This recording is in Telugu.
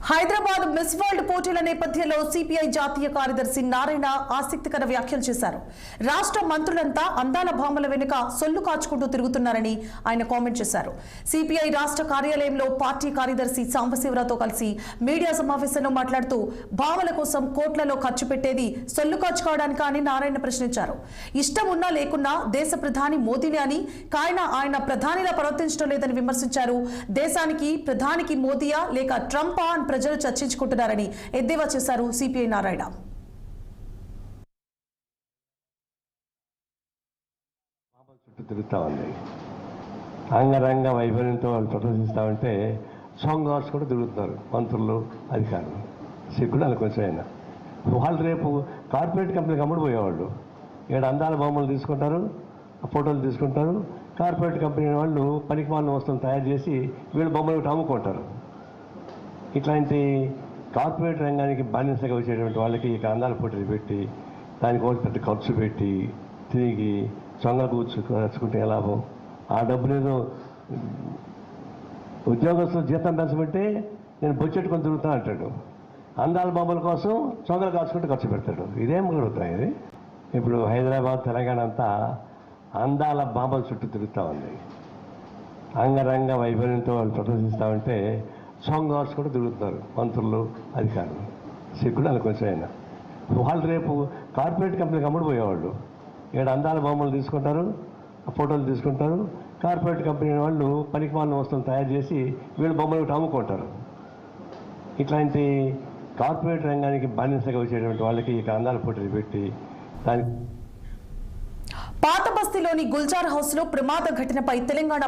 హైదరాబాద్ మిస్ వరల్డ్ పోటీల నేపథ్యంలో సిపిఐ జాతీయ కార్యదర్శి నారాయణ ఆసక్తికర వ్యాఖ్యలు చేశారు. రాష్ట్ర మంత్రులంతా అందాల భామల వెనుక సొల్లు కాచుకుంటూ తిరుగుతున్నారని ఆయన కామెంట్ చేశారు. సిపిఐ రాష్ట్ర కార్యాలయంలో పార్టీ కార్యదర్శి సాంబశివరావుతో కలిసి మీడియా సమావేశంలో మాట్లాడుతూ భామల కోసం కోట్లలో ఖర్చు పెట్టేది సొల్లు కాచుకోవడానికా అని నారాయణ ప్రశ్నించారు. ఇష్టం ఉన్నా లేకున్నా దేశ ప్రధాని మోదీని అని ఆయన ప్రధానిలా ప్రవర్తించడం లేదని విమర్శించారు. దేశానికి ప్రధానికి మోదీయా లేక ట్రంపా అని ప్రజలు చర్చించుకుంటున్నారని ఎద్దేవా చేశారు సిపిఐ నారాయణ. చుట్టూ తిరుగుతా ఉంది, అంగరంగ వైభవంతో వాళ్ళు ప్రదర్శిస్తా ఉంటే సాంగ్ కూడా తిరుగుతున్నారు మంత్రులు, అధికారులు. సిగ్గుడు అని కొంచెం అయినా వాళ్ళు రేపు కార్పొరేట్ కంపెనీకి అమ్ముడుపోయేవాళ్ళు. ఇక్కడ అందాల బొమ్మలు తీసుకుంటారు, ఫోటోలు తీసుకుంటారు. కార్పొరేట్ కంపెనీ వాళ్ళు పనికి మాలిన వస్తువులు తయారు చేసి వీళ్ళు బొమ్మలు అమ్ముకుంటారు. ఇట్లాంటి కార్పొరేట్ రంగానికి బానిసగా వచ్చేటువంటి వాళ్ళకి ఇక అందాల పోటీలు పెట్టి దానికోసం పెద్ద ఖర్చు పెట్టి తిరిగి సొంగ కూర్చుకుంటే లాభం? ఆ డబ్బులేదో ఉద్యోగస్తులు జీతం పెంచబట్టి నేను బొచ్చెట్టుకొని తిరుగుతా అంటాడు. అందాల బొమ్మల కోసం సొంగలు కాచుకుంటే ఖర్చు పెడతాడు. ఇదేం జరుగుతాయి? ఇది ఇప్పుడు హైదరాబాద్ తెలంగాణ అంతా అందాల బొమ్మల చుట్టూ తిరుగుతూ ఉంది. అంగరంగ వైభవంతో వాళ్ళు ప్రదర్శిస్తూ ఉంటే సాంగ్ కూడా తిరుగుతున్నారు మంత్రులు, అధికారులు. సిగ్గుడు అని కొంచెం అయినా వాళ్ళు రేపు కార్పొరేట్ కంపెనీకి అమ్ముడుపోయేవాళ్ళు. ఇక్కడ అందాల బొమ్మలు తీసుకుంటారు, ఫోటోలు తీసుకుంటారు. కార్పొరేట్ కంపెనీ వాళ్ళు పనికి మాలిన వస్తువులు తయారు చేసి వీళ్ళు బొమ్మలు అమ్ముకుంటారు. ఇట్లాంటి కార్పొరేట్ రంగానికి బానిసగా వచ్చేటువంటి వాళ్ళకి ఇక అందాల పోటీలు పెట్టి దానికి పాత బస్తీలోని గుల్జార్ హౌస్ లో ప్రమాద ఘటనపై తెలంగాణ